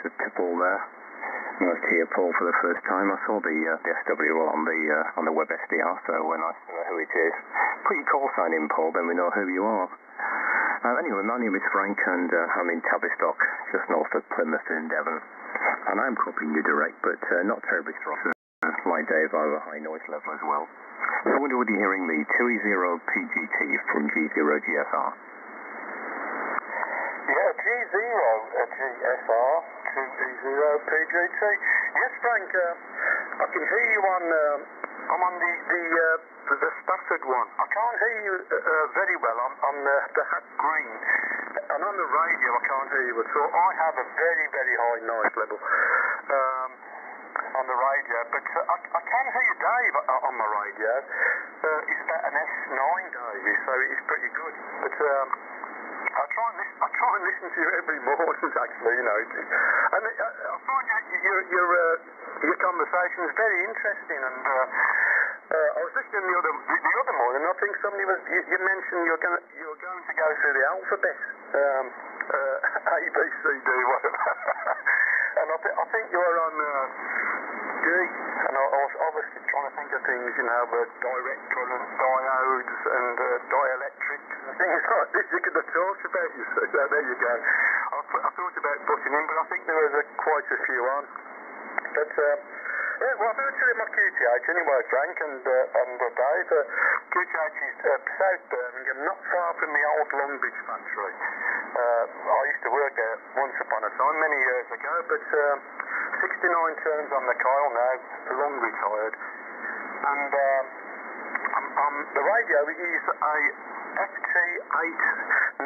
to Paul there. Nice to hear Paul for the first time. I saw the SW on the web SDR, so nice to know who it is. Put your call sign in, Paul, then we know who you are. Anyway, my name is Frank, and I'm in Tavistock, just north of Plymouth in Devon. And I'm copying you direct, but not terribly strong. Like Dave, I have a high noise level as well. So when will you be hearing me? 2E0PGT from G0GSR. Yeah, G0GSR, 2E0PGT. Yes, Frank, I can hear you on, I'm on the Stafford one. I can't hear you very well on the Hat Green. And on the radio I can't hear you at all. I have a very, very high noise level on the radio, but I can hear you, Dave, on my radio. It's about an S9, Dave, so it's pretty good. But I try and listen to you every morning, actually, you know. And I find your conversation is very interesting, and I was listening the other morning, and I think somebody you mentioned you're going to go through the alphabet, A, B, C, D, whatever. And I think you're on D, and I was obviously trying to think of things, you know, direct current, diodes, and dielectrics, and things like this you could have talked about, you see. So there you go. I thought about putting in, but I think there was quite a few on. But yeah, well, I'm actually my QTH anyway, Frank and Dave. QTH is South Birmingham, not far from the old Longbridge factory. I used to work there once upon a time, many years ago, but 69 turns on the coil now, long retired. And the radio is a FT897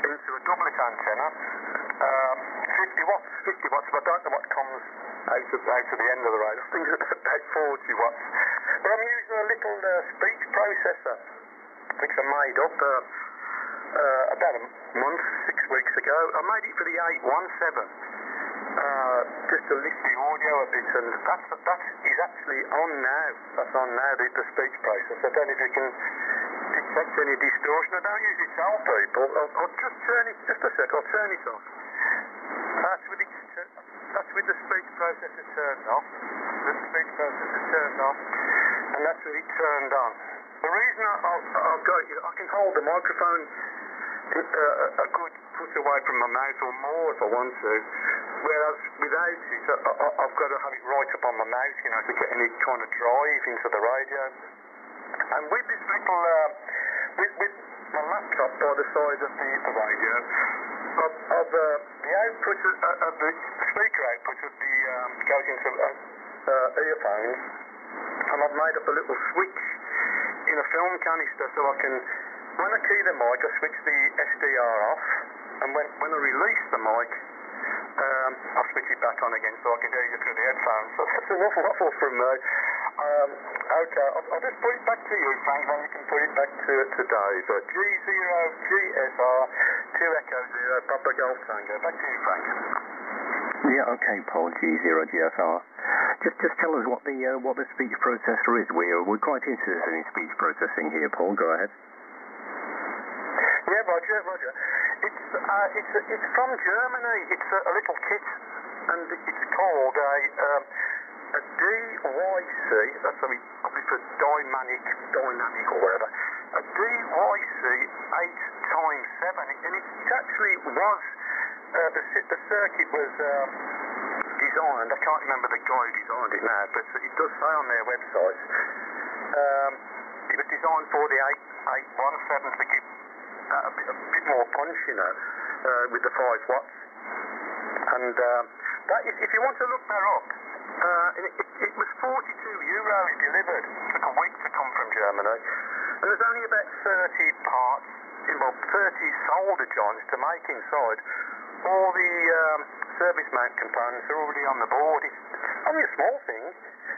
into a doublet antenna. 50 watts, but I don't know what comes out of the end of the radio. I think it's about 40 watts. But I'm using a little speech processor, which I made up about a month, 6 weeks ago. I made it for the 817, just to lift the audio a bit, and that is actually on now. That's on now, the speech processor. I don't know if you can detect any distortion. I don't usually tell people. I'll just turn it, just a sec, I'll turn it off. That's with the speech processor turned off. The speech processor turned off, and that's with it turned on. The reason I've got it, I can hold the microphone a good foot away from my mouth or more if I want to, whereas without it, I've got to have it right up on my mouth, you know, to get any kind of drive into the radio. And with this little, with my laptop by the side of the radio, of the output of the speaker output of the goes into earphones, and I've made up a little switch in a film canister so I can, when I key the mic, I switch the SDR off, and when I release the mic, I'll switch it back on again so I can hear you through the headphones. So that's an awful waffle from me. Okay, I'll just put it back to you, Frank, then you can put it back to Dave. G0GSR 2 Echo 0 Papa Golf Tango. Back to you, Frank. Yeah, okay, Paul, G0GSR. Just tell us what the speech processor is. We're quite interested in speech processing here, Paul. Go ahead. Yeah, Roger. It's from Germany. It's a little kit, and it's called a DYC. That's probably for dynamic or whatever. A DYC 8x7, and it actually was the circuit was designed. I can't remember the guy who designed it now, but it does say on their website. It was designed for the 817 to give a bit more punch, you know, with the 5 watts. And that, if you want to look that up, it was €42 delivered. It took a week to come from Germany, and there's only about 30 parts, 30 solder joints to make inside. All the service mount components are already on the board. It's only a small thing,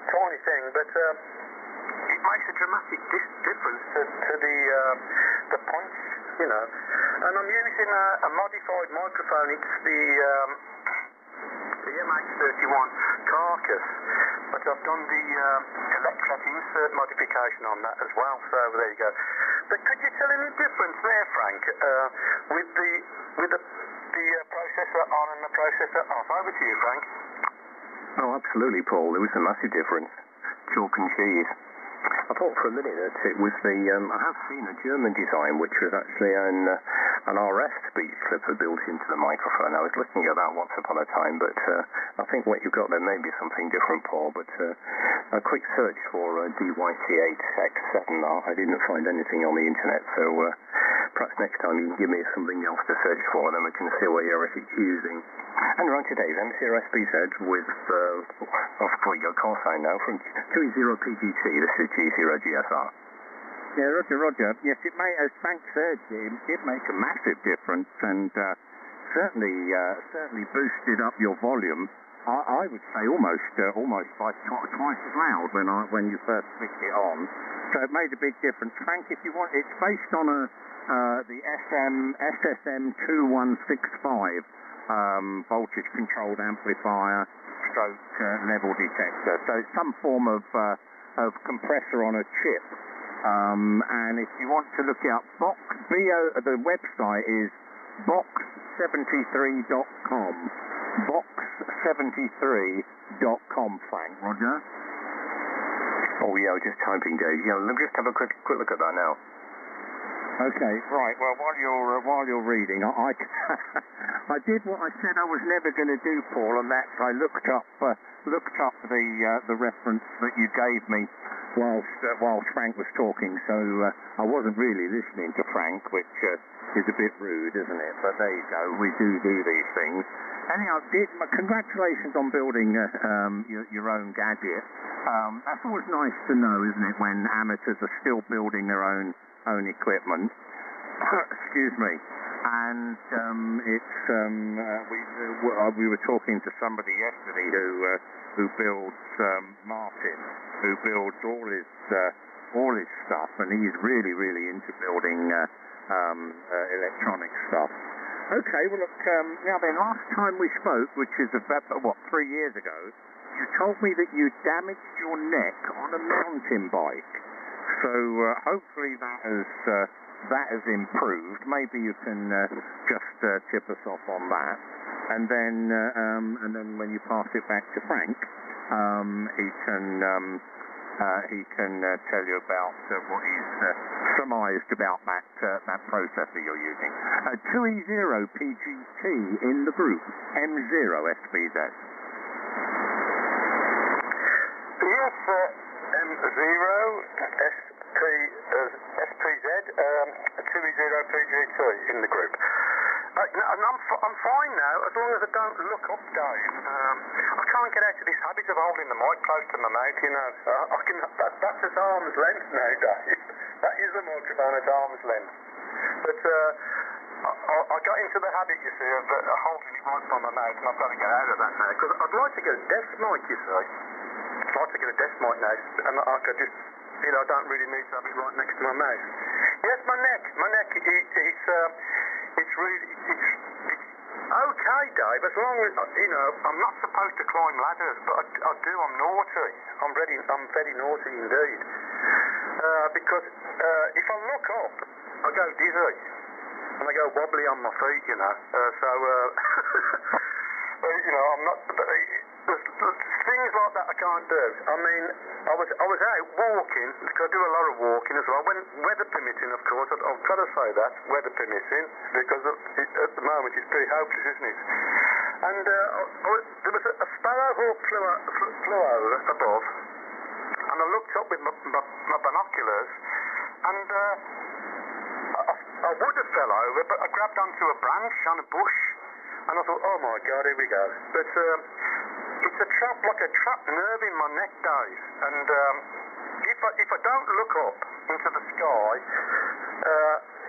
tiny thing, but it makes a dramatic difference to the punch, you know. And I'm using a modified microphone. It's the MH31 carcass, but I've done the electret insert modification on that as well, so there you go. But could you tell any difference there, Frank, with the the processor on and the processor off. Over to you, Frank. Oh, absolutely, Paul. There was a massive difference. Chalk and cheese. I thought for a minute that it was the, I have seen a German design which was actually an RS speech clipper built into the microphone. I was looking at that once upon a time, but I think what you've got there may be something different, Paul. But a quick search for DYT8X7R, I didn't find anything on the internet, so perhaps next time you can give me something else to search for, and then we can see what you're actually using. And right today, MC/RSP2 with, I've got your call sign now, from 20PGT, this is G0GSR. Yeah, Roger. Yes, it may, as Frank said, it did make a massive difference, and certainly boosted up your volume. I would say almost by twice as loud when you first switched it on. So it made a big difference. Frank, if you want, it's based on the SSM2165 voltage controlled amplifier stroke level detector. So it's some form of compressor on a chip. And if you want to look it up, the website is box73.com. Box73.com, Frank. Roger? Oh, yeah, I was just typing, Dave. Yeah, let me just have a quick look at that now. Okay, right. Well, while you're reading, I did what I said I was never going to do, Paul, and that's I looked up the reference that you gave me whilst Frank was talking. So I wasn't really listening to Frank, which is a bit rude, isn't it? But there you go. We do these things. Anyhow, congratulations on building your own gadget. That's always nice to know, isn't it, when amateurs are still building their own equipment. Excuse me. And we were talking to somebody yesterday who builds Martin, who builds all his stuff, and he's really into building electronic stuff. Okay, well look, now then, last time we spoke, which is about 3 years ago, you told me that you damaged your neck on a mountain bike. So hopefully that has improved. Maybe you can just tip us off on that, and then when you pass it back to Frank, he can tell you about what he's surmised about that processor you're using. 2E0PGT in the group, M0SPZ. Yes, M0SPZ, 2E0PGT in the group. I'm fine now, as long as I don't look up, Dave. I can't get out of this habit of holding the mic close to my mouth, you know. That's at arm's length now, Dave. That is the microphone at arm's length. But I got into the habit, you see, of holding it right by my mouth, and I've got to get out of that now. Because I'd like to get a desk mic, you see. I'd like to get a desk mic now, and I could just, you know, I don't really need to have it right next to my mouth. Yes, my neck, it's okay, Dave, as long as, you know, I'm not supposed to climb ladders, but I do, I'm naughty. I'm very naughty indeed. Because if I look up, I go dizzy, and I go wobbly on my feet, you know. You know, I'm not, things like that I can't do. I mean, I was out walking, because I do a lot of walking as well, when weather permitting, of course. I've got to say that, weather permitting, because at the moment it's pretty hopeless, isn't it? And there was a sparrow hawk flew over above, and I looked up with my binoculars, and I would have fell over, but I grabbed onto a branch on a bush, and I thought, oh my God, here we go. But it's a trapped nerve in my neck, Dave. And if I don't look up into the sky,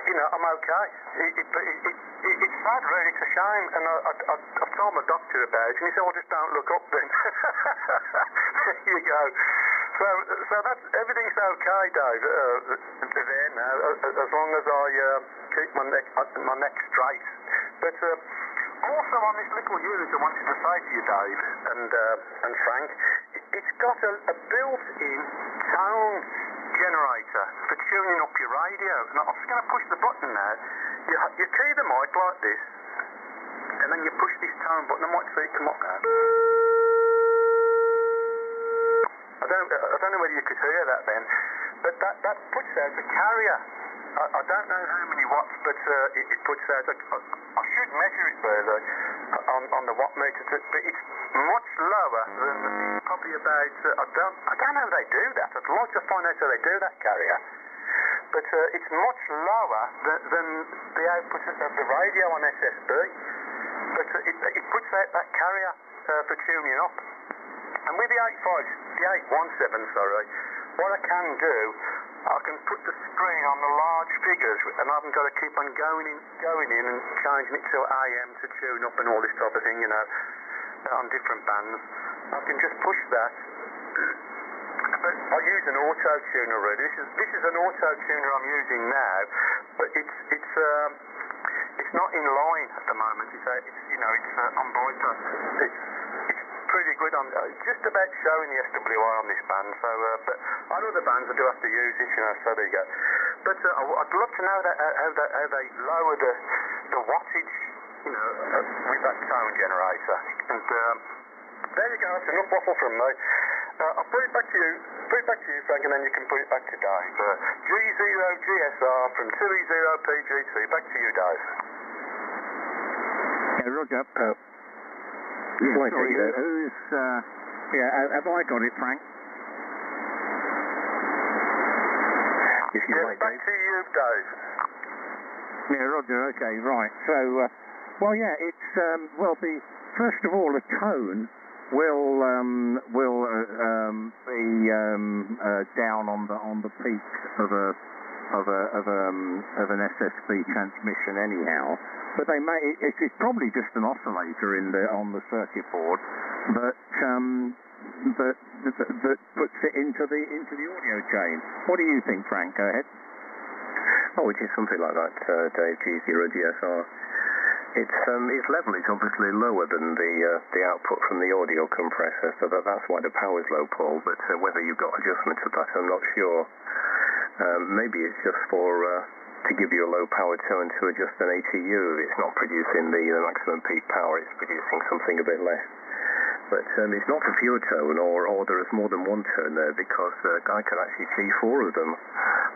you know, I'm okay. It's sad, really. It's a shame. And I've told my doctor about it, and he said, well, just don't look up then. There you go. So that's, everything's okay, Dave, there now, as long as I keep my neck straight. But also on this little unit I wanted to say to you, Dave, and Frank, it's got a built-in tone generator for tuning up your radio. And I'm just going to push the button now. You key the mic like this, you push this tone button, I might see it come up now. I don't know whether you could hear that then, but that puts out the carrier. I don't know how many watts, but it puts out. I should measure it further on the watt meter, but it's much lower than probably about. I don't know how they do that. I'd like to find out how they do that carrier, but it's much lower than the output of the radio on SSB. But it puts out that carrier for tuning up. And with the 817, what I can do, I can put the screen on the large figures, and I haven't got to keep on going in and changing it to AM to tune up and all this type of thing, you know, on different bands. I can just push that. But I use an auto tuner really. This is an auto tuner I'm using now, but it's not in line at the moment. It's on bypass. It's pretty good. I'm just about showing the SWR on this band, so but on other bands I do have to use it, you know. So there you go. But I'd love to know how they lower the wattage, you know, with that tone generator. And there you go. That's enough waffle from me. I'll put it back to you, Frank, and then you can put it back to Dave. G0GSR from 2E0PGT. Back to you, Dave. Yeah, Roger. Sorry, have I got it, Frank? If you like, back to you, Dave. Yeah, Roger, okay, right. So, it's, first of all, the tone will be down on the peak of an SSB transmission anyhow. But it's probably just an oscillator on the circuit board that puts it into the audio chain. What do you think, Frank? Go ahead. Oh, it is something like that, Dave. G0GSR. Its level is obviously lower than the output from the audio compressor, so that's why the power's low, Paul. But whether you've got adjustments of that, I'm not sure. Maybe it's just to give you a low power tone to adjust an ATU. It's not producing the maximum peak power, it's producing something a bit less. But it's not a pure tone, or there is more than one tone there, because I can actually see 4 of them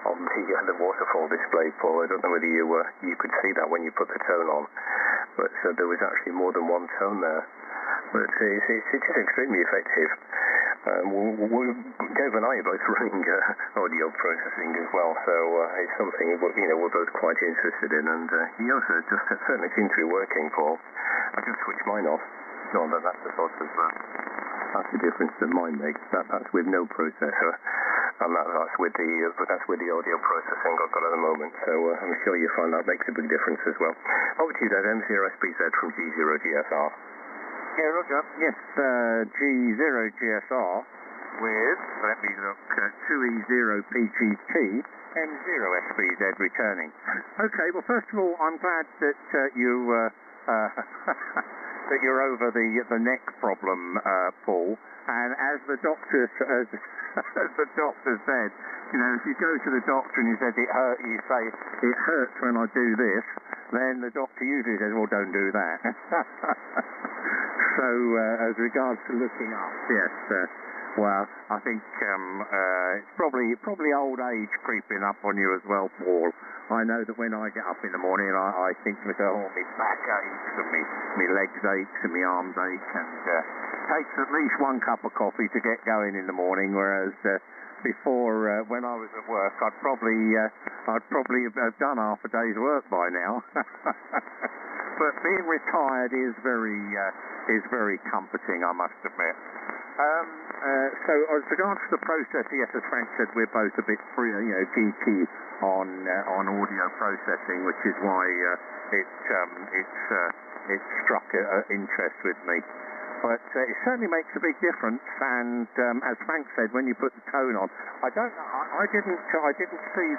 on the waterfall display, Paul. I don't know whether you could see that when you put the tone on, but there was actually more than one tone there. But it is extremely effective. Dave and I are both running audio processing as well, so it's something we're both quite interested in, and he also just certainly seems to be working, Paul. I just switched mine off. No, that's the sort of that's the difference that mine makes. That's with no processor, and that's with the audio processing I've got at the moment. So I'm sure you find that makes a big difference as well. Over to you, Dave. M0SPZ from G0GSR. Yeah, Roger. Yes, G0GSR with, let me look, 2E0PGT, M0SPZ returning. Okay, well, first of all, I'm glad that that you're over the neck problem, Paul. And as the doctor said, if you go to the doctor and you say it hurts when I do this, then the doctor usually says, well, don't do that. So, as regards to looking up, yes, I think it's probably old age creeping up on you as well, Paul. I know that when I get up in the morning, I think to myself, my back aches and my legs ache and my arms ache, and it takes at least 1 cup of coffee to get going in the morning, whereas before, when I was at work, I'd probably have done half a day's work by now. But being retired is very comforting, I must admit. So as regards to the process, yes, as Frank said, we're both a bit geeky on audio processing, which is why it struck interest with me. But it certainly makes a big difference, and as Frank said, when you put the tone on, I didn't see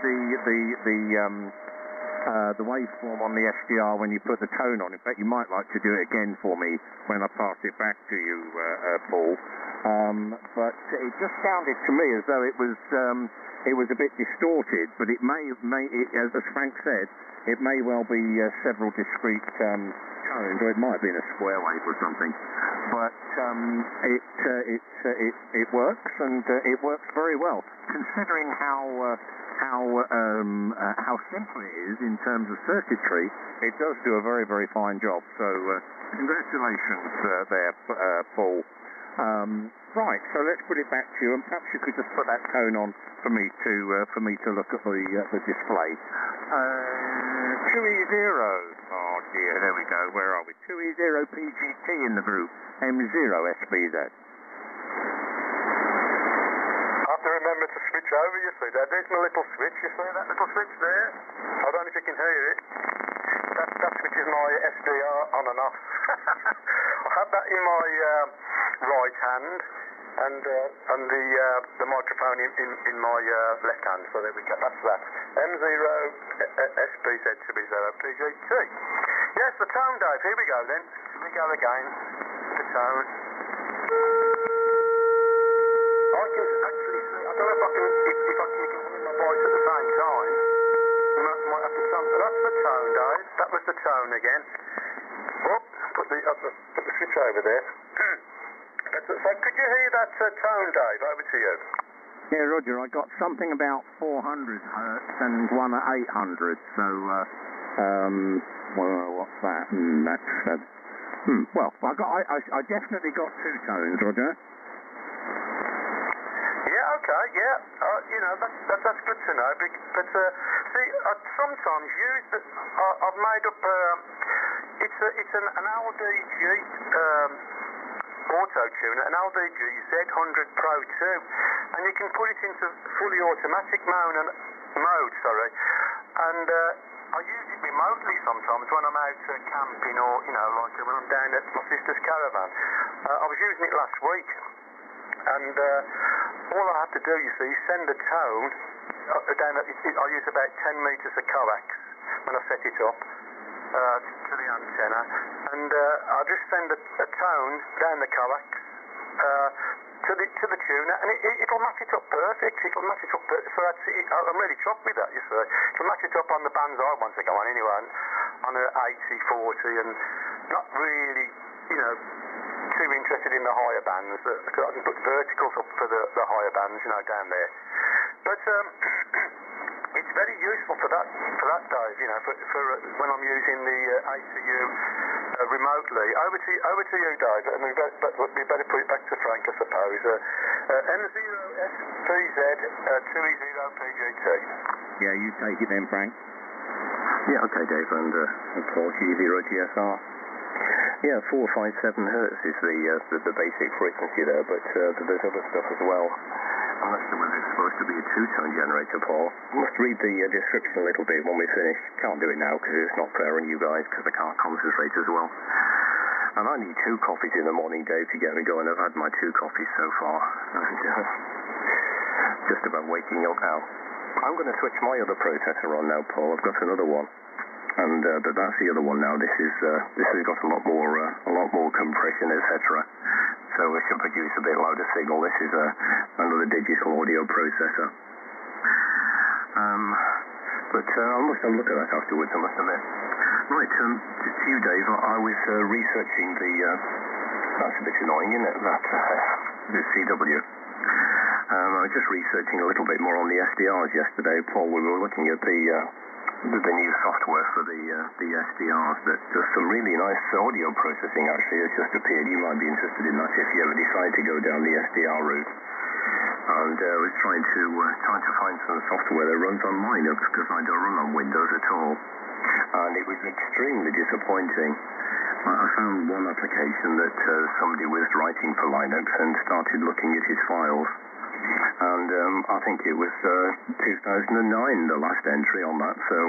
the waveform on the SDR when you put the tone on. In fact, you might like to do it again for me when I pass it back to you, Paul. But it just sounded to me as though it was a bit distorted. But it may, as Frank said, it may well be several discrete tones, or it might have been a square wave or something. But it works, and it works very well, considering how simple it is in terms of circuitry. It does do a very, very fine job. So congratulations there, Paul. Right, so let's put it back to you, and perhaps you could just put that tone on for me to look at the display. 2E0. Oh dear, there we go. Where are we? 2E0 PGT in the group. M0 SBZ. I have to remember to switch over, you see. There's my little switch, you see that little switch there? I don't know if you can hear it. That switch is my SDR on and off. I have that in my right hand, and the microphone in my left hand, so there we go, that's that. M0 SBZ to be 0 PGT. Yes, the tone, Dave, here we go then. Here we go again, the tone. I can actually see, I don't know if I can hear my voice at the same time. You might have to that's the tone, Dave. That was the tone again. Oh, put the switch over there. So could you hear that tone, Dave? Over to you. Yeah, Roger, I got something about 400 hertz and one at 800. So, what's that? That's well, I definitely got two tones, Roger. Yeah, okay, yeah. That's good to know. But see, sometimes I've made up. It's an LDG. Auto tuner, an LDG Z100 Pro 2, and you can put it into fully automatic mode, and I use it remotely sometimes when I'm out camping, or like when I'm down at my sister's caravan. I was using it last week, and all I have to do, you see, is send a tone down. I use about 10 metres of coax when I set it up to the antenna, and I'll just send a tone down the coax to the tuner, and it'll match it up perfect. It'll match it up perfect. So that's it. I'm really chuffed with that, you see. It'll match it up on the bands I want to go on anyway, on a 80/40, and not really, too interested in the higher bands. Because I can put verticals up for the higher bands, down there. But it's very useful for that, Dave. For when I'm using the ACU remotely. Over to you, Dave. And we better put it back to Frank, I suppose. M0SPZ 2E0 PGT. Yeah, you take it then, Frank. Yeah, okay, Dave. And of course, U0 GSR. Yeah, 457 hertz is the basic frequency there, but there's other stuff as well. I'm not sure whether it's supposed to be a two-tone generator, Paul. I must read the description a little bit when we finish. Can't do it now because it's not fair on you guys, because I can't concentrate as well. And I need 2 coffees in the morning, Dave, to get me going. I've had my 2 coffees so far, and just about waking up now. I'm going to switch my other processor on now, Paul. I've got another one, and but that's the other one now. This has got a lot more compression, etc. So it should produce a bit louder signal. This is another digital audio processor. But I must have a look at that afterwards, I must admit. Right, to you, Dave, I was researching that's a bit annoying, isn't it, the CW. I was just researching a little bit more on the SDRs yesterday, Paul. We were looking at the new software for the SDRs that does some really nice audio processing. Actually, it's just appeared. You might be interested in that if you ever decide to go down the SDR route. And I was trying to find some software that runs on Linux, because I don't run on Windows at all, and it was extremely disappointing. I found one application that somebody was writing for Linux and started looking at his files. And I think it was 2009, the last entry on that, so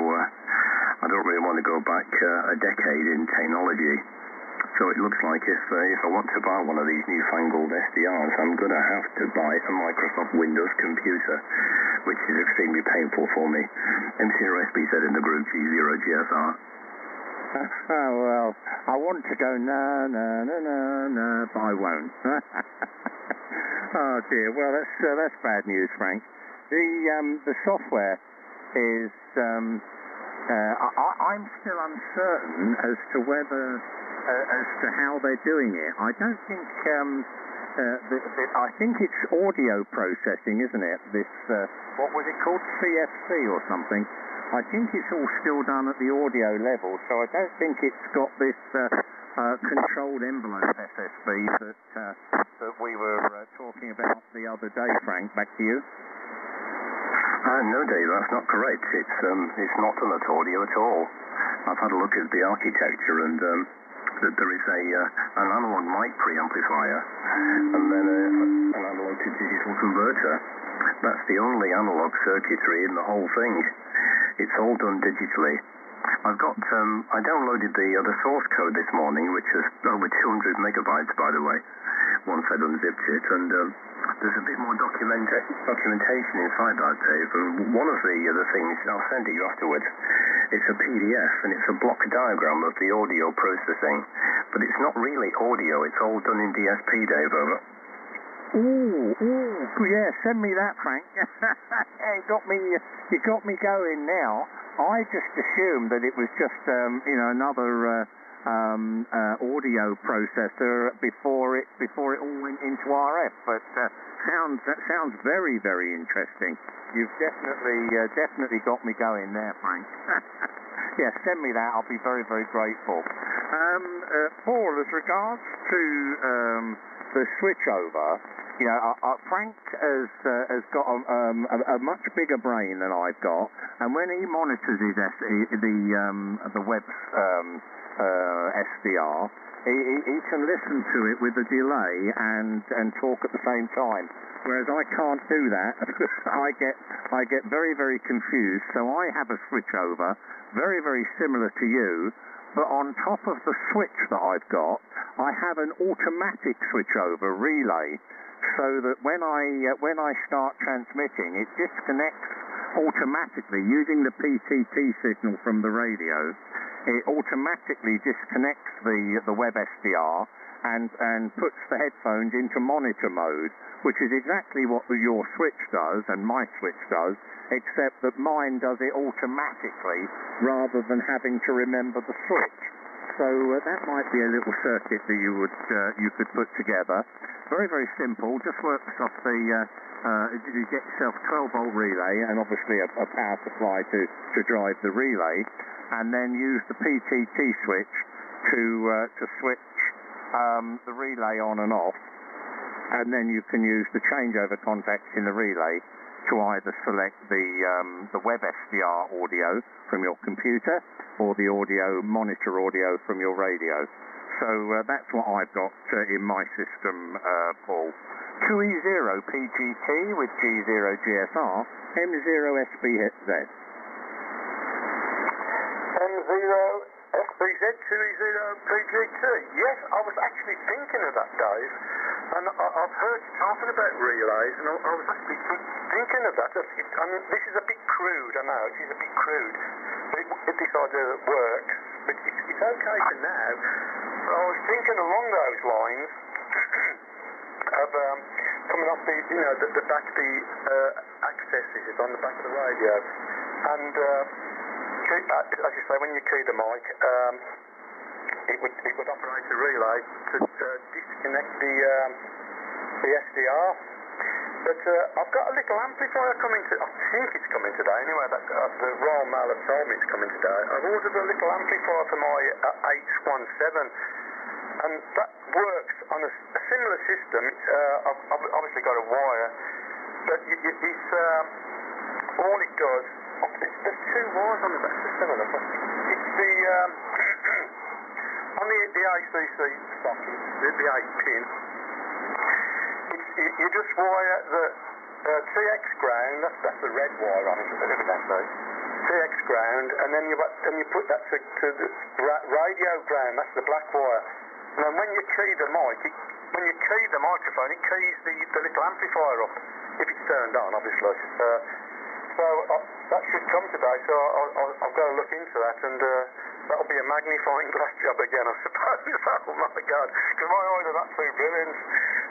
I don't really want to go back a decade in technology. So it looks like if I want to buy one of these newfangled SDRs, I'm going to have to buy a Microsoft Windows computer, which is extremely painful for me. M0SBZ in the group, G0 GSR. Oh, well, I want to go no, but I won't. Oh dear, well that's bad news, Frank. The software is I'm still uncertain as to whether, as to how they're doing it. I don't think, I think it's audio processing, isn't it? This, what was it called? CFC or something. I think it's all still done at the audio level, so I don't think it's got this controlled envelope SSB that we were talking about the other day, Frank. Back to you. No, Dave, that's not correct. It's not done at audio at all. I've had a look at the architecture, and that there is an analog mic preamplifier, and then an analog to digital converter. That's the only analog circuitry in the whole thing. It's all done digitally. I've got, I downloaded the source code this morning, which is over 200 megabytes, by the way, once I'd unzipped it, and there's a bit more documentation inside that, Dave, and one of the things, I'll send it you afterwards, it's a PDF, and it's a block diagram of the audio processing, but it's not really audio, it's all done in DSP, Dave, over. Ooh, yeah, send me that, Frank. You got me going now. I just assumed that it was just, another audio processor before it all went into RF. But that sounds very, very interesting. You've definitely got me going there, Frank. Yeah, send me that. I'll be very, very grateful. Paul, as regards to the switchover. You know, Frank has got a much bigger brain than I've got, and when he monitors his the web SDR, he can listen to it with a delay and talk at the same time. Whereas I can't do that. I get very, very confused. So I have a switchover, very, very similar to you. But on top of the switch that I've got, I have an automatic switchover relay. So that when I start transmitting, it disconnects automatically using the PTT signal from the radio. It automatically disconnects the web SDR and puts the headphones into monitor mode, which is exactly what your switch does and my switch does, except that mine does it automatically rather than having to remember the switch. So that might be a little circuit that you could put together. Very, very simple. Just works off you get yourself a 12-volt relay and obviously a power supply to drive the relay, and then use the PTT switch to switch the relay on and off, and then you can use the changeover contacts in the relay to either select the web SDR audio from your computer or the monitor audio from your radio. So that's what I've got in my system, Paul. 2E0 PGT with G0 GSR, M0 SBZ. M0 SBZ, 2E0 PGT. Yes, I was actually thinking of that, Dave. And I've heard you talking about relays, and I was actually thinking of that. I mean, this is a bit crude, I know, it is a bit crude. But this idea that works, but it's okay for now. But I was thinking along those lines of coming off the back of the accesses on the back of the radio. And as you say, when you key the mic, it would operate a relay to disconnect the SDR. But I've got a little amplifier coming I think it's coming today anyway. The Royal Mail have told me it's coming today. I've ordered a little amplifier for my H17, and that works on a similar system. I've obviously got a wire, but it's all it does. There's two wires on the back. It's similar, but it's the on the ACC socket, the 8-pin. You just wire the TX ground. That's the red wire on it, evidently. TX ground, and then you put that to the radio ground. That's the black wire. And then when you key the microphone, it keys the little amplifier up if it's turned on, obviously. So that should come today. So I've got to look into that, and that'll be a magnifying glass job again, I suppose. Oh my God, because my eyes are not too brilliant.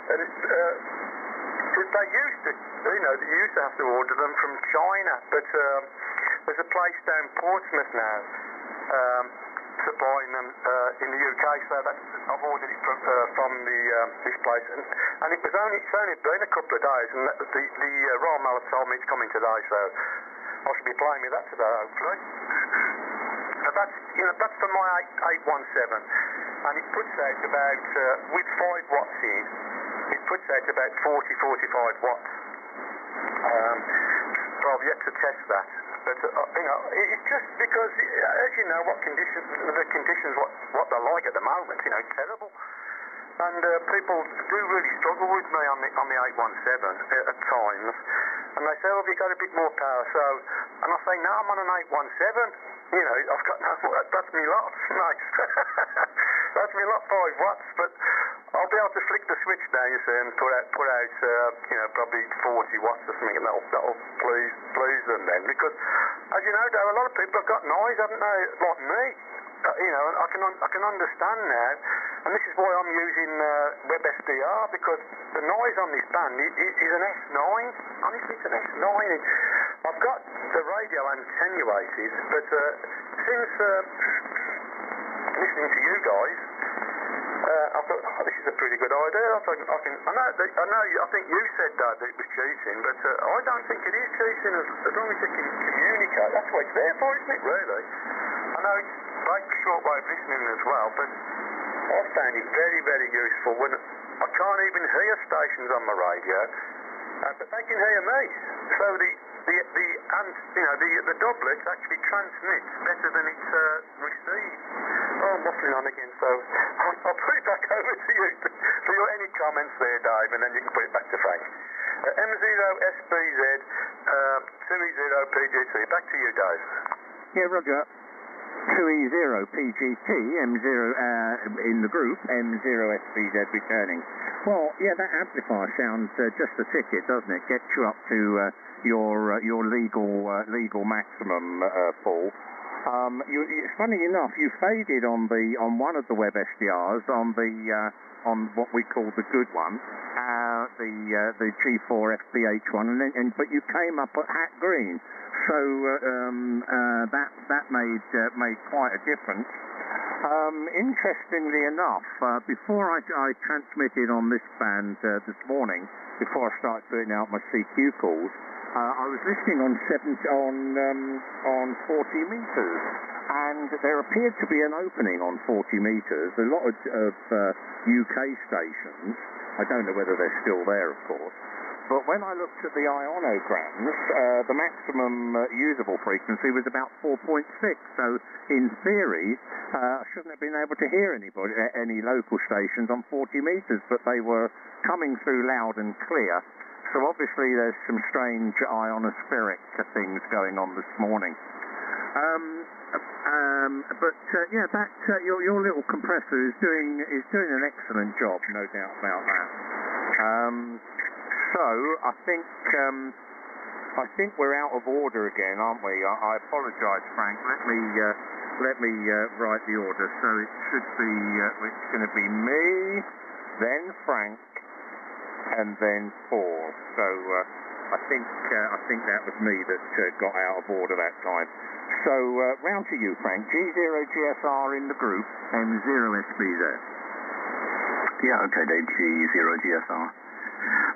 And they used to have to order them from China, but there's a place down Portsmouth now supplying them in the UK, so I've ordered it from this place, and it's only been a couple of days, and the Royal Mail have told me it's coming today, so I should be playing with that today, hopefully. So that's for my 817, and it puts out about, with 5 watts in, it puts out about 40-45 watts. So I've yet to test that. But it's just because, as you know, the conditions, what they're like at the moment, terrible. And people do really struggle with me on the 817 at times, and they say, "Oh, have you got a bit more power?" So, and I say, "No, I'm on an 817. I've got that's me lot, nice. That's me lot 5 watts, but I'll be able to flick the switch now, you see, and put out probably 40 watts or something, and that'll please them then, because as you know, Dave, a lot of people have got noise, haven't they, like me, and I can understand now, and this is why I'm using Web SDR, because the noise on this band is an S9. Honestly, it's an S9. I've got the radio attenuated, but since listening to you guys, I thought, this is a pretty good idea. I think you said that it was cheating, but I don't think it is cheating as long as you can communicate. That's what it's there for, isn't it, really? I know it's great for shortwave listening as well, but I found it very, very useful when I can't even hear stations on my radio, but they can hear me. So the doublet actually transmits better than it's received. Oh, I'm waffling on again, so I'll put it back over to you for your any comments there, Dave, and then you can put it back to Frank. M0SBZ 2E0PGT. Back to you, Dave. Yeah, Roger. 2E0PGT, M0 in the group, M0SBZ returning. Well, yeah, that amplifier sounds just a ticket, doesn't it? Gets you up to your legal maximum, Paul. Funny enough, you faded on one of the Web SDRs on what we call the good one, the G4 FBH one, but you came up at hat green. So that made quite a difference. Interestingly enough, before I transmitted on this band this morning, before I started putting out my CQ calls, I was listening on 40 meters, and there appeared to be an opening on 40 meters. A lot of UK stations, I don't know whether they're still there, of course. But when I looked at the ionograms, the maximum usable frequency was about 4.6. So, in theory, I shouldn't have been able to hear any local stations on 40 meters, but they were coming through loud and clear. So obviously, there's some strange ionospheric things going on this morning. Your little compressor is doing an excellent job, no doubt about that. So I think we're out of order again, aren't we? I apologise, Frank. Let me write the order. So it should be it's going to be me, then Frank, and then Paul. So I think that was me that got out of order that time. So round to you, Frank. G0GSR in the group, M0SBZ. Yeah, okay, Dave. G0GSR.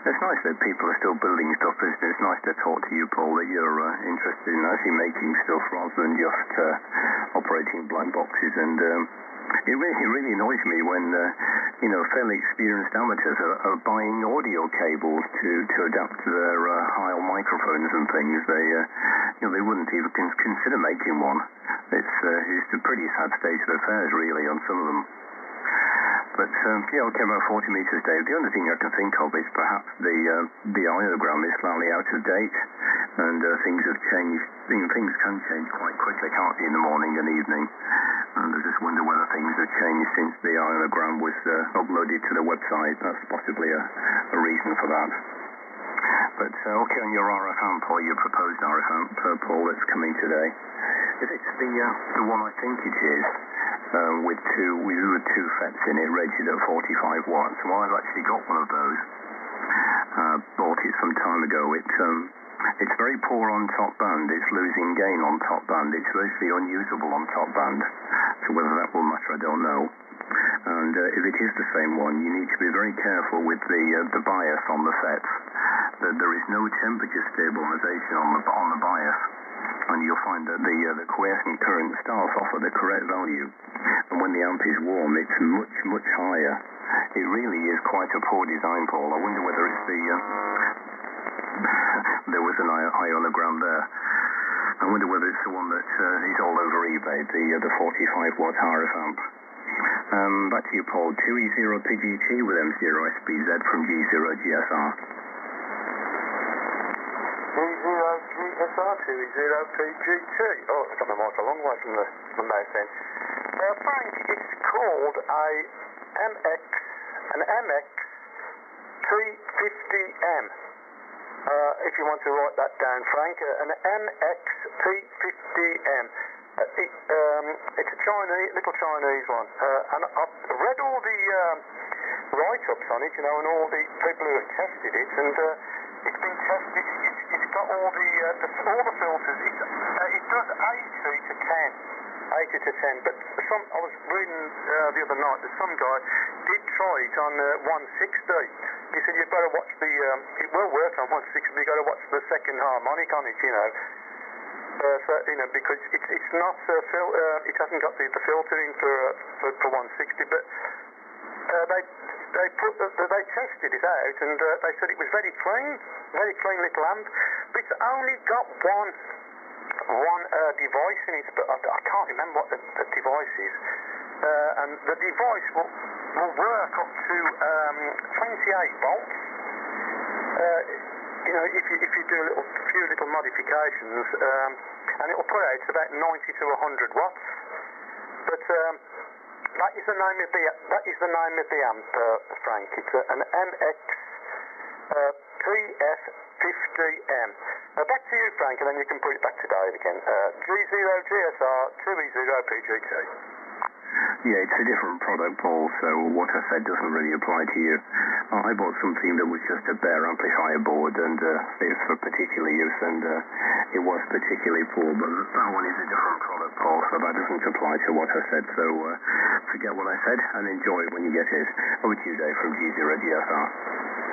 It's nice that people are still building stuff, isn't it? It's nice to talk to you, Paul, that you're interested in actually making stuff rather than just operating blind boxes. And it really annoys me when, fairly experienced amateurs are buying audio cables to adapt to their high microphones and things. They wouldn't even consider making one. It's a pretty sad state of affairs, really, on some of them. But, okay, about 40 meters, Dave. The only thing I can think of is perhaps the ionogram is slightly out of date, and things have changed. Things can change quite quickly, can't they, in the morning and evening? And I just wonder whether things have changed since the ionogram was uploaded to the website. That's possibly a reason for that. But, okay, on your RF amp, or your proposed RF amp, Paul, that's coming today, if it's the one I think it is, with two FETs in it, rated at 45 watts. Well, I've actually got one of those. Bought it some time ago. It's very poor on top band. It's losing gain on top band. It's virtually unusable on top band. So whether that will matter, I don't know. And if it is the same one, you need to be very careful with the bias on the FETs. There is no temperature stabilization on the bias, and you'll find that the quiescent current starts off at the correct value, and when the amp is warm, it's much higher. It really is quite a poor design, Paul. I wonder whether it's the there was an ionogram there. I wonder whether it's the one that is all over eBay, the 45 watt RF amp. Back to you, Paul. 2E0PGT with M0SBZ from G0GSR. G0GSR, 2E0PGT. Oh, it's got my mic a long way from the mouth then. Frank, it's called an MX P50M. If you want to write that down, Frank, an MX P50M. It's a little Chinese one, and I've read all the write-ups on it, you know, and all the people who have tested it, and it's been tested. It's got all the filters. It does 80 to 10, but I was reading the other night that some guy did try it on 160. He said you've got to watch it will work on 160, but you've got to watch the second harmonic on it, you know. So, you know, because it's not it hasn't got the filtering for 160, but they tested it out, and they said it was very clean little amp, but it's only got one device in it, but I can't remember what the device is, and the device will work up to 28 volts. You know, if you do a few little modifications, and it will put out about 90 to 100 watts. But that is the name of the amp, Frank. It's an MX PF50M. Back to you, Frank, and then you can put it back to Dave again. G0GSR 2E0PGT. Yeah, it's a different product, Paul, so what I said doesn't really apply to you. I bought something that was just a bare amplifier board, and it was for particular use, and it was particularly poor, but that one is a different product, Paul, so that doesn't apply to what I said, so forget what I said and enjoy it when you get it. Over to you, Dave, from G0GSR.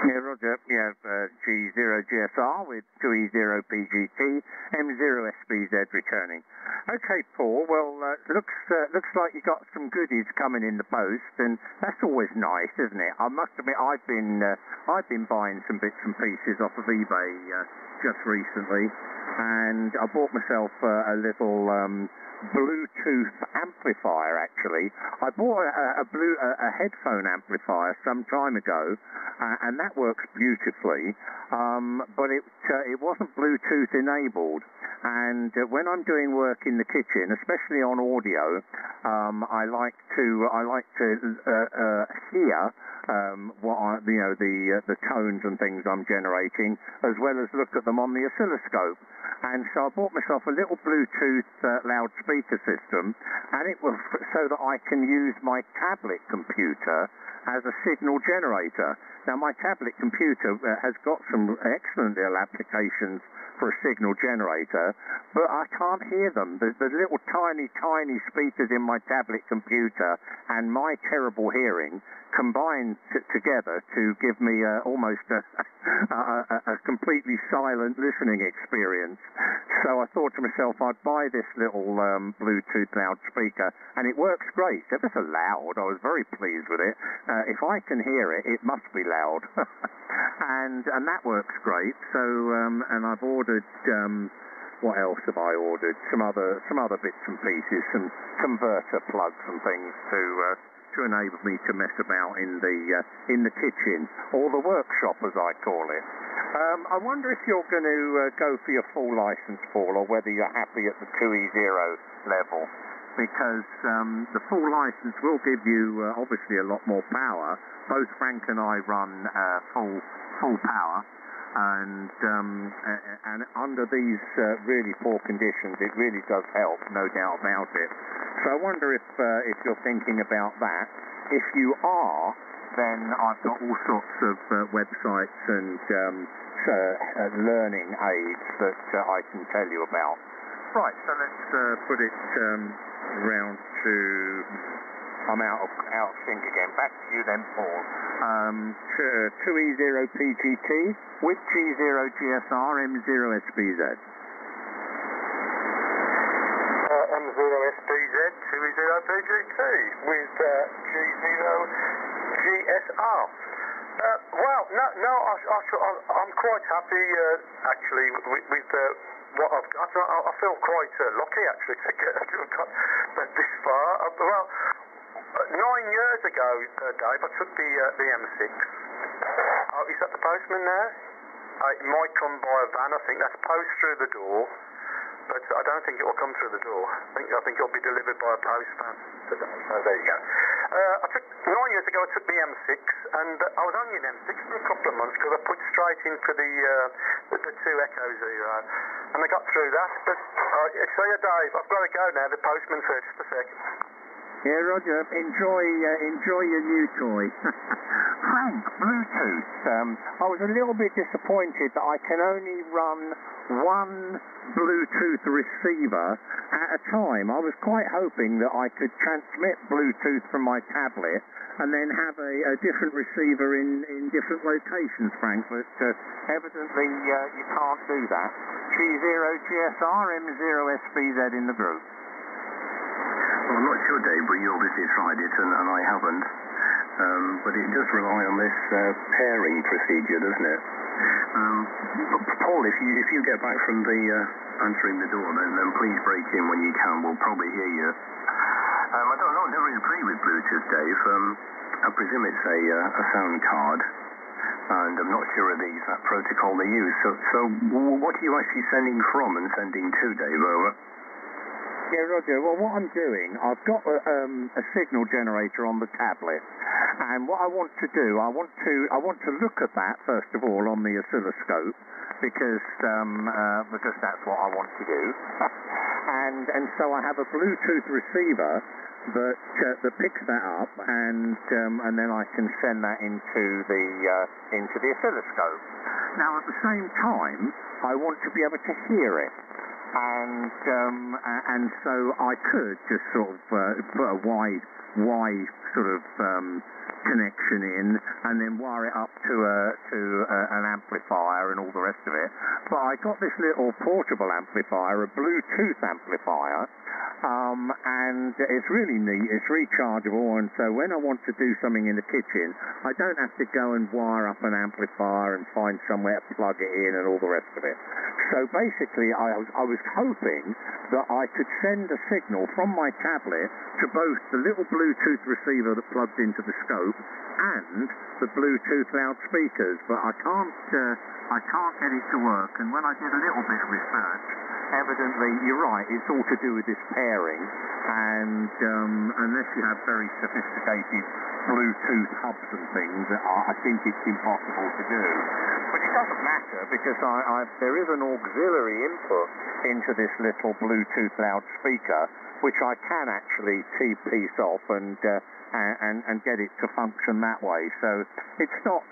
Yeah, Roger. We have G0GSR with 2E0PGT, M0SBZ returning. Okay, Paul. Well, looks like you got some goodies coming in the post, and that's always nice, isn't it? I must admit, I've been buying some bits and pieces off of eBay just recently, and I bought myself a little Bluetooth amplifier. Actually, I bought a headphone amplifier some time ago, and that works beautifully. But it wasn't Bluetooth enabled. And when I'm doing work in the kitchen, especially on audio, I like to hear what the tones and things I'm generating, as well as look at them on the oscilloscope. And so I bought myself a little Bluetooth loudspeaker system, and it was so that I can use my tablet computer as a signal generator. Now, my tablet computer has got some excellent little applications for a signal generator, but I can't hear them. The little tiny speakers in my tablet computer and my terrible hearing combined together to give me almost a completely silent listening experience. So I thought to myself I'd buy this little Bluetooth loudspeaker, and it works great. Ever so loud. I was very pleased with it. If I can hear it, it must be loud. and that works great. So and I've ordered what else have I ordered? Some other bits and pieces, some converter plugs and things to enable me to mess about in the kitchen, or the workshop as I call it. I wonder if you're going to go for your full license, Paul, or whether you're happy at the 2E0 level, because the full license will give you obviously a lot more power. Both Frank and I run full power, and under these really poor conditions, it really does help, no doubt about it. So I wonder if you're thinking about that. If you are, then I've got all sorts of websites and learning aids that I can tell you about. Right, so let's put it round to... I'm out of sync again. Back to you then, Paul. 2E0PGT with G0GSR M0SBZ. M0SBZ 2E0PGT with G0GSR. I'm quite happy actually with what I've got. I feel quite lucky actually to have got this far. 9 years ago, Dave, I took the M6. Is that the postman now? It might come by a van, I think. That's post through the door, but I don't think it will come through the door. I think it'll be delivered by a postman today. So there you go. 9 years ago, I took the M6, and I was only in M6 for a couple of months because I put straight in for the 2 Echo Zero, and I got through that. But so yeah, Dave, I've got to go now. The postman's here. Just a second. Yeah, Roger, enjoy your new toy. Frank, Bluetooth. I was a little bit disappointed that I can only run one Bluetooth receiver at a time. I was quite hoping that I could transmit Bluetooth from my tablet and then have a different receiver in different locations, Frank, but evidently you can't do that. G0GSR, M0SBZ in the group. Well, I'm not sure, Dave, but you obviously tried it and I haven't. But it does rely on this pairing procedure, doesn't it? Paul, if you get back from the answering the door, then please break in when you can. We'll probably hear you. I don't know. I never really played with Bluetooth, Dave. I presume it's a sound card, and I'm not sure of the exact protocol they use. So what are you actually sending from and sending to, Dave? Over. Yeah, Roger. Well, what I'm doing, I've got a signal generator on the tablet, and what I want to do, I want to look at that first of all on the oscilloscope, because that's what I want to do, and so I have a Bluetooth receiver that picks that up, and then I can send that into the oscilloscope. Now, at the same time, I want to be able to hear it. And so I could just sort of put a Y sort of connection in, and then wire it up to an amplifier and all the rest of it. But I got this little portable amplifier, a Bluetooth amplifier, and it's really neat. It's rechargeable, and so when I want to do something in the kitchen, I don't have to go and wire up an amplifier and find somewhere to plug it in and all the rest of it. So basically, I was hoping that I could send a signal from my tablet to both the little Bluetooth receiver that plugs into the scope and the Bluetooth loudspeakers, but I can't get it to work. And when I did a little bit of research, evidently, you're right, it's all to do with this pairing, and unless you have very sophisticated Bluetooth hubs and things, I think it's impossible to do. But it doesn't matter, because there is an auxiliary input into this little Bluetooth loudspeaker, which I can actually piece off and get it to function that way. So it's not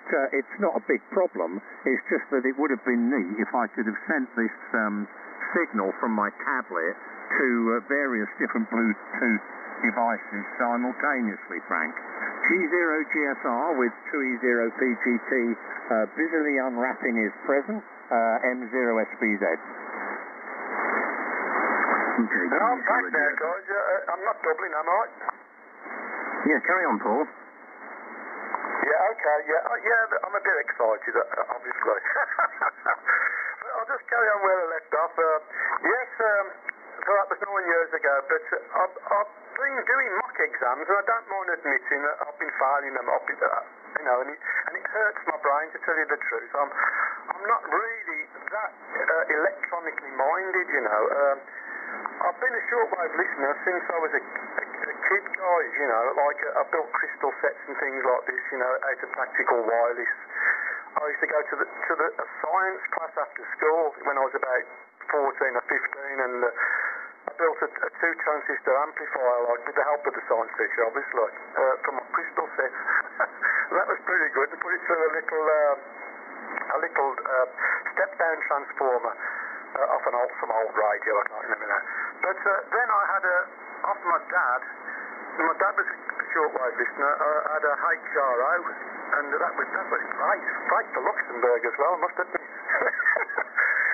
a big problem. It's just that it would have been neat if I could have sent this signal from my tablet to various different Bluetooth devices simultaneously, Frank. G0GSR with 2E0PGT busily unwrapping his present, M0SBZ. Okay, no, I'm back there, guys. I'm not doubling, am I? Yeah, carry on, Paul. Yeah, okay, yeah, I'm a bit excited, obviously. I'll just carry on where I left off. Yes, so that was 9 years ago, but I've been doing mock exams, and I don't mind admitting that I've been failing them up, and it hurts my brain, to tell you the truth. I'm not really that electronically minded, I've been a shortwave listener since I was a kid, guys, like I built crystal sets and things like this, out of practical wireless. I used to go to a science class after school when I was about 14 or 15, and I built a 2-transistor amplifier, with the help of the science teacher, obviously, from my crystal sets. That was pretty good, and put it through a little a little step-down transformer off some old radio, I can't remember that. But then I had off my dad was a shortwave listener, I had a HRO, and that was great for Luxembourg as well, must admit.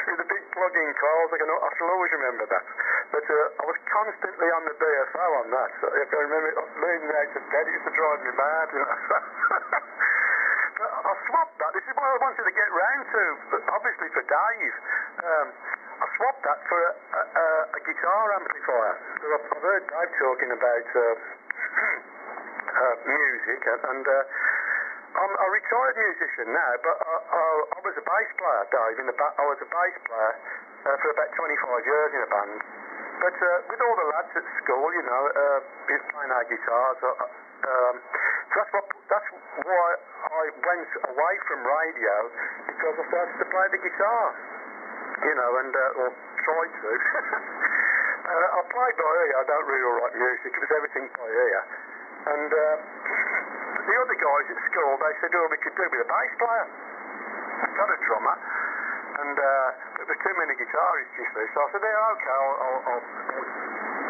With the big plug-in coils, I shall always remember that. But I was constantly on the BFO on that, so if I remember learning out of bed, it used to drive me mad, you know. But I swapped that. This is what I wanted to get round to, obviously for Dave. I swapped that for a guitar amplifier. So I've heard Dave talking about music, and I'm a retired musician now, but I was a bass player, Dave. I was a bass player for about 25 years in a band. But with all the lads at school, you know, playing our guitars, so that's why I went away from radio, because I started to play the guitar, you know, or tried to. I play by ear. I don't really write music. It was everything by ear. And the other guys at school, they said, oh, we could do with a bass player. I've got a drummer, and there were too many guitarists, you see. So I said, yeah, okay, I'll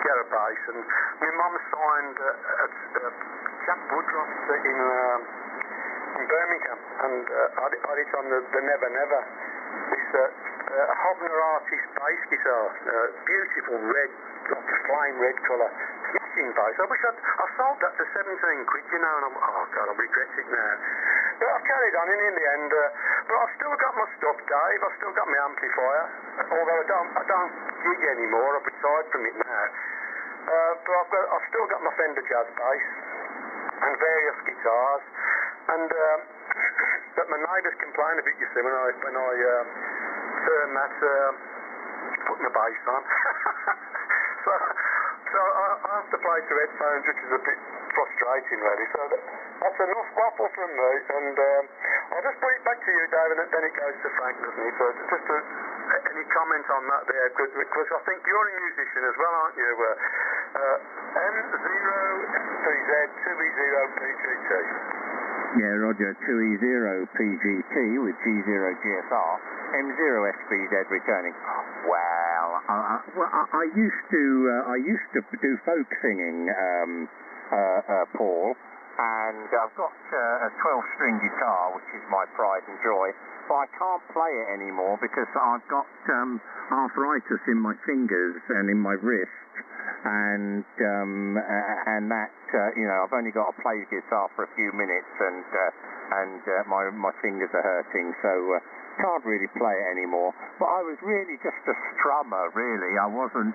get a bass. And my mum signed Jack Woodruff's in Birmingham, and I had it on the Never Never. This Hobner Artist bass guitar, beautiful red, like a flame red colour, smashing bass. I wish I sold that for 17 quid, you know, and oh God, I regret it now. But I've carried on in the end. But I've still got my stuff, Dave. I've still got my amplifier, although I don't gig anymore. I've retired from it now. But I've still got my Fender Jazz bass and various guitars. And but my neighbours complain a bit, you see, when I turn that putting the bass on. So I have to play through headphones, which is a bit frustrating, really. So that's enough waffle from me, and I'll just put it back to you, David, and then it goes to Frank, doesn't it? So just any comment on that there, because I think you're a musician as well, aren't you? M0F3Z2E0PGT. Yeah, Roger, 2E0PGT with G0GSR, M0SBZ returning. Well, I used to do folk singing, Paul, and I've got a 12-string guitar, which is my pride and joy, but I can't play it anymore because I've got arthritis in my fingers and in my wrist, and that you know, I've only got to play the guitar for a few minutes, and my fingers are hurting, so can't really play it anymore. But I was really just a strummer, really. I wasn't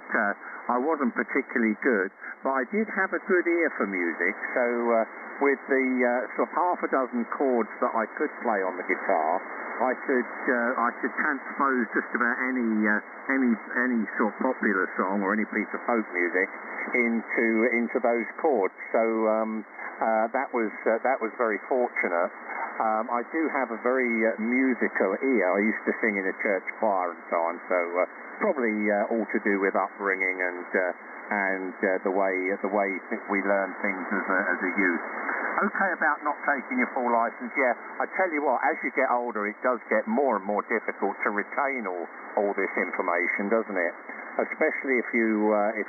particularly good, but I did have a good ear for music. So with the sort of half a dozen chords that I could play on the guitar, I could transpose just about any sort of popular song or any piece of folk music into those chords. So that was very fortunate. I do have a very musical ear. I used to sing in a church choir and so on, so probably all to do with upbringing and the way we learn things as a youth. Okay, about not taking your full license, yeah, I tell you what, as you get older, it does get more and more difficult to retain all this information, doesn't it? Especially if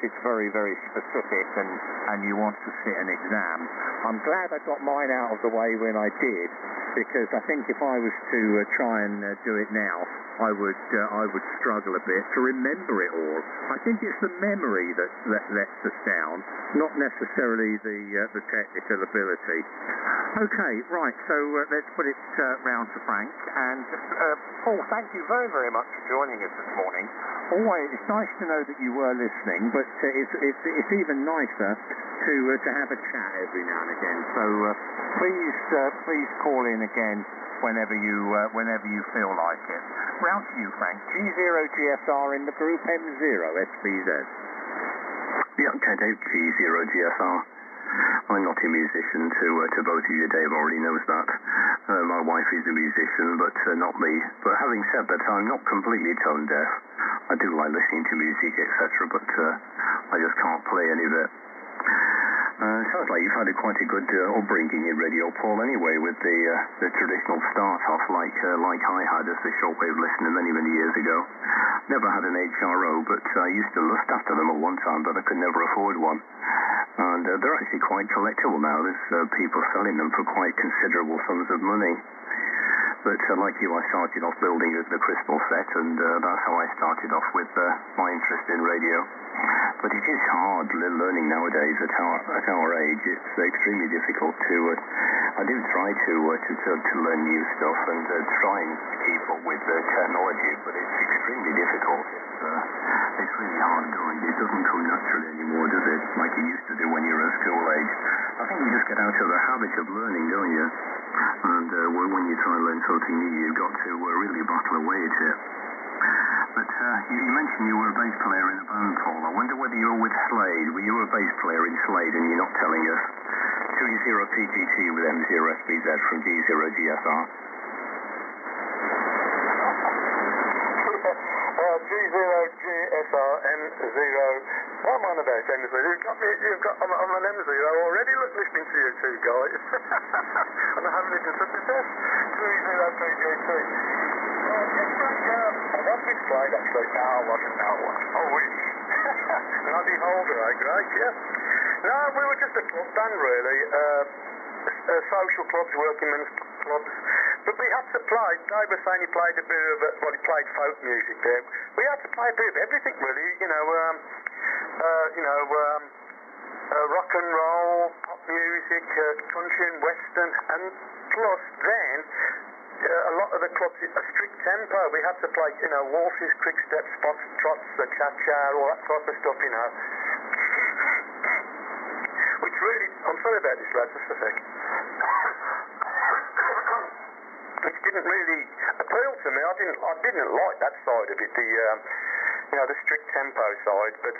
it's very, very specific and you want to sit an exam. I'm glad I got mine out of the way when I did, because I think if I was to try and do it now, I would struggle a bit to remember it all. I think it's the memory that lets us down, not necessarily the technical ability. Okay, right, so let's put it round to Frank. And Paul, thank you very, very much for joining us this morning. Always, it's nice to know that you were listening, but it's even nicer to have a chat every now and again. So please call in again whenever you feel like it. Round to you, Frank. G0GSR in the group, M0SBZ. Yeah, okay, Dave, G0GSR. I'm not a musician, to both of you. Dave already knows that. My wife is a musician, but not me. But having said that, I'm not completely tone deaf. I do like listening to music, etc., but I just can't play any of it. Sounds like you've had quite a good upbringing in radio, Paul, anyway, with the traditional start-off like I had as a shortwave listener many, many years ago. Never had an HRO, but I used to lust after them at one time, but I could never afford one. And they're actually quite collectible now. There's people selling them for quite considerable sums of money. But like you, I started off building the crystal set, and that's how I started off with my interest in radio. But it is hard learning nowadays at our age. It's extremely difficult to. I do try to learn new stuff and try and keep up with the technology, but it's extremely difficult. It's really hard going. It doesn't come naturally anymore, does it? Like it used to do when you were at school age. I think you just get out of the habit of learning, don't you? And when you try and learn something new, you've got to really battle away at it. But you mentioned you were a bass player in a band, Paul. I wonder whether you were with Slade. Were you a bass player in Slade and you're not telling us? 20PGT with M0SBZ from G0GSR. G0GSR M0. What am I on about, M0? I'm an M0 already listening to you two guys. And I haven't even said this. 20PGT. I was with Slade actually. No, I wasn't. Oh, wish. Noddy Holder, great, yeah. No, we were just a club band, really. Social clubs, working men's clubs. But we had to play. Dave was saying he played a bit of, he played folk music there. We had to play a bit of everything, really. Rock and roll, pop music, country and western, and plus then. A lot of the clubs, a strict tempo. We had to play, waltzes, quick steps, spots, trots, cha-cha, all that type of stuff, Which really, I'm sorry about this, lads, just a sec. Which didn't really appeal to me. I didn't like that side of it, the strict tempo side, but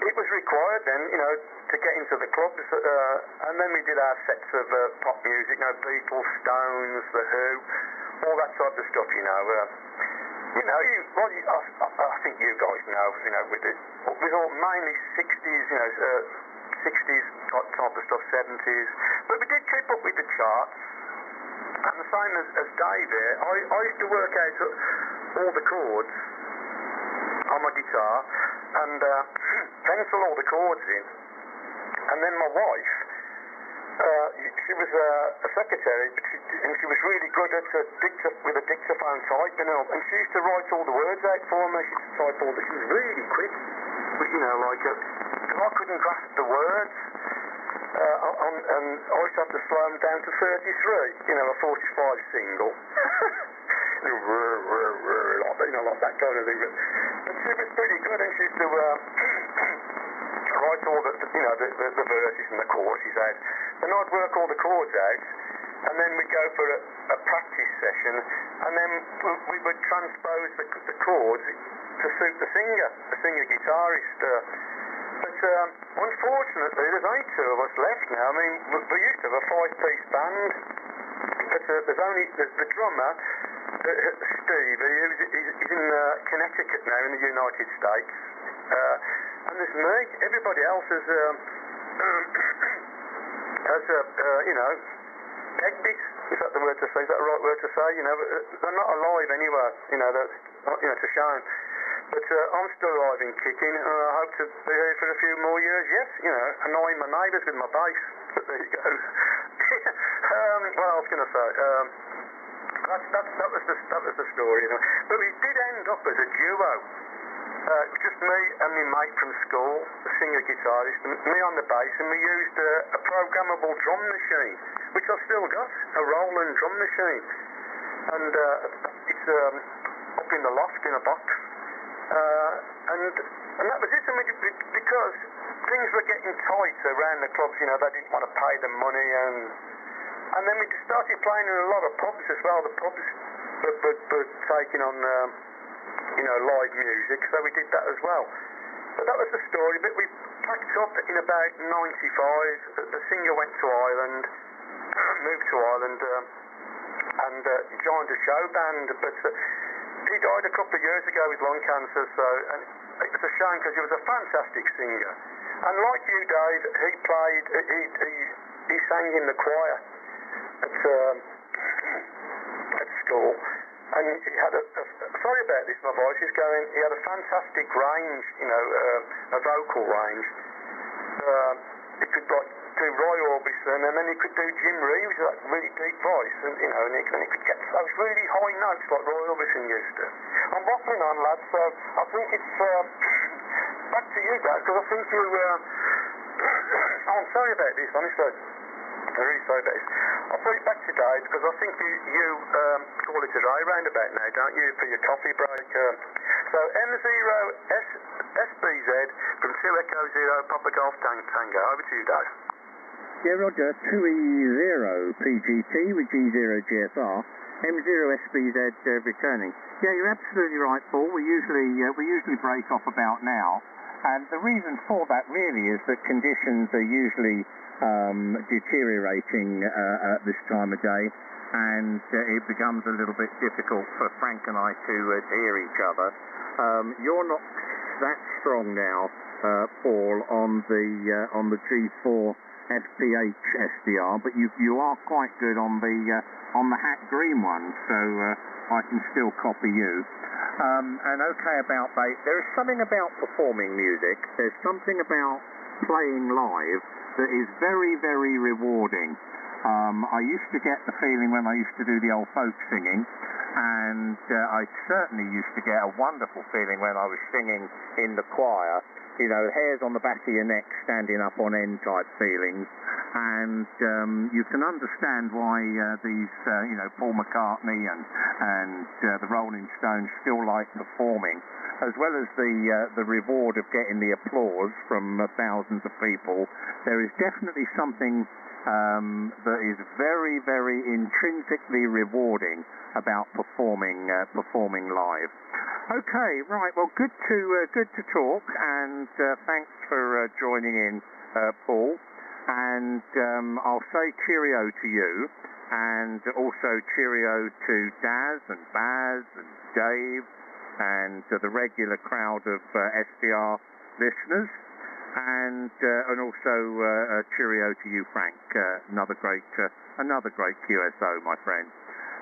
it was required then, to get into the clubs, and then we did our sets of pop music, Beatles, Stones, The Who, all that type of stuff, I think you guys know, with all mainly 60s, 60s type of stuff, 70s, but we did keep up with the charts, and the same as Dave there, I used to work out all the chords on my guitar, and pencil all the chords in. And then my wife, she was a secretary, and she was really good at with a dictaphone typing, and she used to write all the words out for me. She used to type all she was really quick, but if I couldn't grasp the words, and I used to have to slow them down to 33, a 45 single. Like that kind of thing. But she was pretty good, and she used to write all the verses and the choruses out. Then I'd work all the chords out, and then we'd go for a practice session, and then we would transpose the chords to suit the singer-guitarist. But unfortunately, there's only two of us left now. I mean, we used to have a 5-piece band, but there's the drummer, Steve, he's in Connecticut now, in the United States. And there's me. Everybody else has pegged it. Is that the word to say? Is that the right word to say? They're not alive anywhere. It's a shame. But I'm still alive and kicking, and I hope to be here for a few more years. Yes, annoying my neighbours with my bass. But there you go. What else can I say? That was the story. But we did end up as a duo. Just me and my mate from school, the singer-guitarist, me on the bass, and we used a programmable drum machine, which I've still got, a Roland drum machine. And it's up in the loft in a box. And that was it. Because things were getting tight around the clubs, they didn't want to pay the money, and then we started playing in a lot of pubs as well. The pubs were taking on live music, so we did that as well. But that was the story. But we packed up in about 95. The singer went to Ireland, moved to Ireland, and joined a show band. But he died a couple of years ago with lung cancer, so and it was a shame because he was a fantastic singer. And like you, Dave, he sang in the choir at school, and he had sorry about this, my voice is going, he had a fantastic range, a vocal range. He could do Roy Orbison, and then he could do Jim Reeves, that really deep voice, and and he could get those really high notes like Roy Orbison used to. I'm waffling on, lads, so I think it's back to you, Dad, because I think you I'm sorry about this, honestly. I'm really sorry about this. I'll put it back to Dave, because I think you call it a day roundabout now, don't you, for your coffee break? So M0SBZ from 2 Echo 0 Papa Golf Tango. Over to you, Dave. Yeah, Roger. 2E0 PGT with G0 GSR. M0SBZ returning. Yeah, you're absolutely right, Paul. We usually break off about now, and the reason for that really is that conditions are usually deteriorating at this time of day, and it becomes a little bit difficult for Frank and I to hear each other. You're not that strong now, Paul, on the G4 FPH SDR, but you are quite good on the Hat Green one, so I can still copy you. And okay about that. There is something about performing music. There's something about playing live that is very, very rewarding. I used to get the feeling when I used to do the old folk singing, and I certainly used to get a wonderful feeling when I was singing in the choir. Hairs on the back of your neck standing up on end type feelings, and you can understand why these, Paul McCartney and the Rolling Stones still like performing, as well as the reward of getting the applause from thousands of people. There is definitely something that is very, very intrinsically rewarding about performing live. Okay, right. Well, good to talk, and thanks for joining in, Paul. And I'll say cheerio to you, and also cheerio to Daz and Baz and Dave, and the regular crowd of SDR listeners, and also cheerio to you, Frank. Another great QSO, my friend.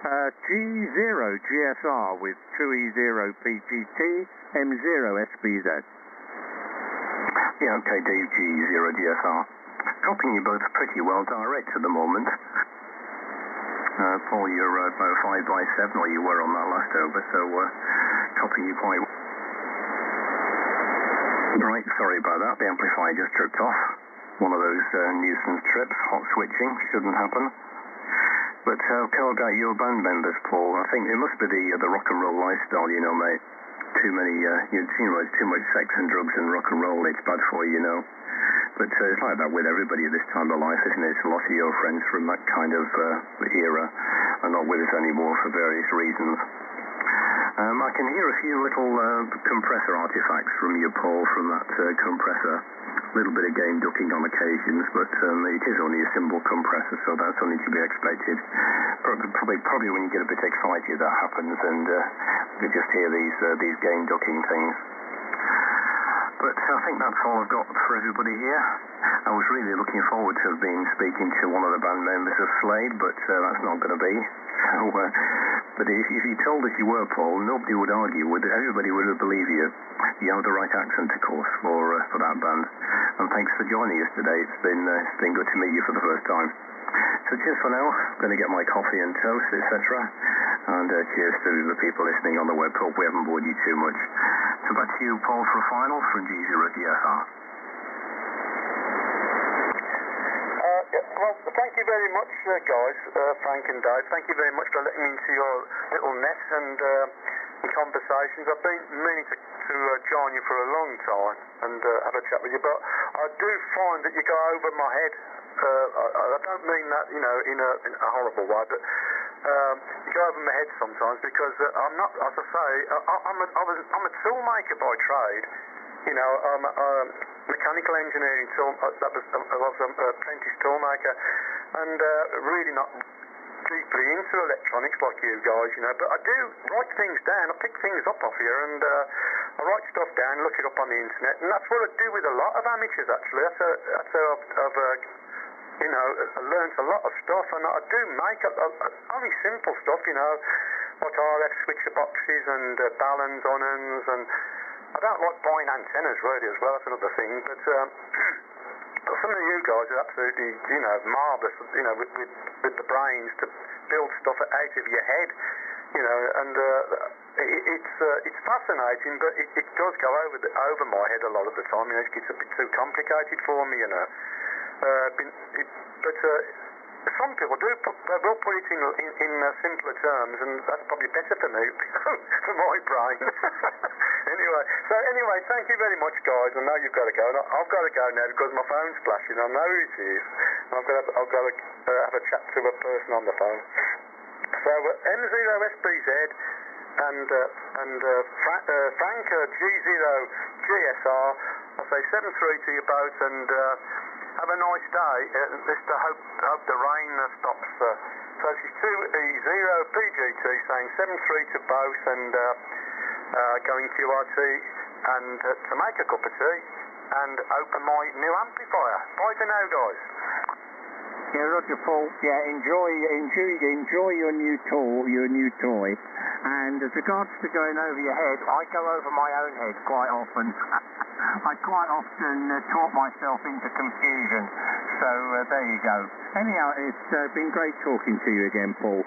G0 GSR with 2E0 PGT, M0 SBZ. Yeah, okay, Dave, G0 GSR. Copying you both pretty well direct at the moment. Paul, you're about 5x7, or you were on that last over, so copying you quite well. Right, sorry about that. The amplifier just tripped off. One of those nuisance trips, hot switching, shouldn't happen. But tell about your band members, Paul. I think it must be the rock and roll lifestyle, mate. Too many, too much sex and drugs and rock and roll. It's bad for you, But it's like that with everybody at this time of life, isn't it? A lot of your friends from that kind of era are not with us anymore for various reasons. I can hear a few little compressor artifacts from you, Paul, from that compressor. A little bit of game ducking on occasions, but it is only a simple compressor, so that's only to be expected. Probably when you get a bit excited that happens, and you just hear these game ducking things. But I think that's all I've got for everybody here. I was really looking forward to speaking to one of the band members of Slade, but that's not going to be. So, but if you told us you were, Paul, nobody would argue with it. Everybody would believe you. You have the right accent, of course, for that band. And thanks for joining us today. It's been good to meet you for the first time. So cheers for now. I'm going to get my coffee and toast, etc. And cheers to the people listening on the web. Hope we haven't bored you too much. So back to you, Paul, for a final from G0 DSR. Well, thank you very much, guys, Frank and Dave. Thank you very much for letting me into your little net and conversations. I've been meaning to join you for a long time and have a chat with you, but I do find that you go over my head. I don't mean that, in a horrible way, but you go over my head sometimes because I'm not, as I say, I'm a toolmaker by trade. I'm mechanical engineering tool. I was an apprentice toolmaker, and really not deeply into electronics like you guys, but I do write things down. I pick things up off here, and I I write stuff down, look it up on the internet, and that's what I do with a lot of amateurs, actually. That's how I've learned a lot of stuff, and I do make only simple stuff, like RF switcher boxes and balance UnUns, and I don't like buying antennas really as well, that's another thing, but some of you guys are absolutely, marvellous, with the brains to build stuff out of your head, and it's fascinating, but it does go over my head a lot of the time. It gets a bit too complicated for me, but some people will put it in simpler terms, and that's probably better for me, for my brain. Anyway, thank you very much, guys. I know you've got to go. I've got to go now because my phone's flashing. I know who it is. I've got to have a chat to a person on the phone. So M0SBZ and Frank G0GSR, I'll say 7-3 to you both, and have a nice day. Mr. Hope the rain stops. So this is 2E0PGT saying 7-3 to both, and going QRT and to make a cup of tea and open my new amplifier. Bye for now, guys. Yeah, Roger, Paul. Yeah, enjoy your new toy. And as regards to going over your head, I go over my own head quite often. I quite often talk myself into confusion. So there you go. Anyhow, it's been great talking to you again, Paul.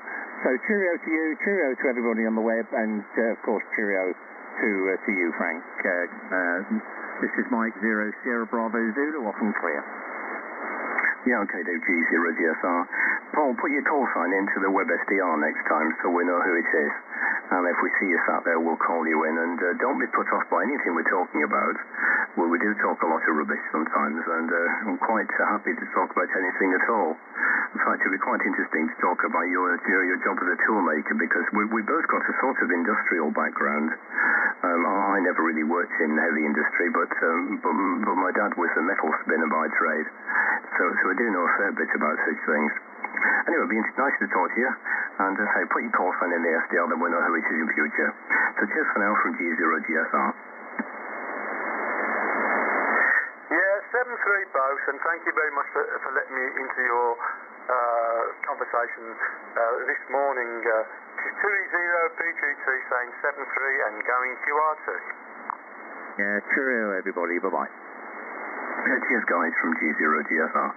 So cheerio to you, cheerio to everybody on the web, and of course cheerio to you, Frank. This is Mike 0 Sierra Bravo Zulu, off and clear. Yeah, okay, Dave G0GSR. Paul, put your call sign into the web SDR next time so we know who it is. And if we see you sat there, we'll call you in. And don't be put off by anything we're talking about. Well, we do talk a lot of rubbish sometimes, and I'm quite happy to talk about anything at all. In fact, it'd be quite interesting to talk about your job as a toolmaker, because we both got a sort of industrial background. I never really worked in heavy industry, but my dad was a metal spinner by trade. So I do know a fair bit about such things. Anyway, it'd be nice to talk to you, and say, put your call sign in the SDR, then we'll know who it is in future. So cheers for now from G0GSR. Yeah, 7-3 both, and thank you very much for letting me into your conversation this morning. 2E0PGT saying 7-3 and going QRT. Yeah, cheerio everybody, bye-bye. Cheers guys from G0GSR.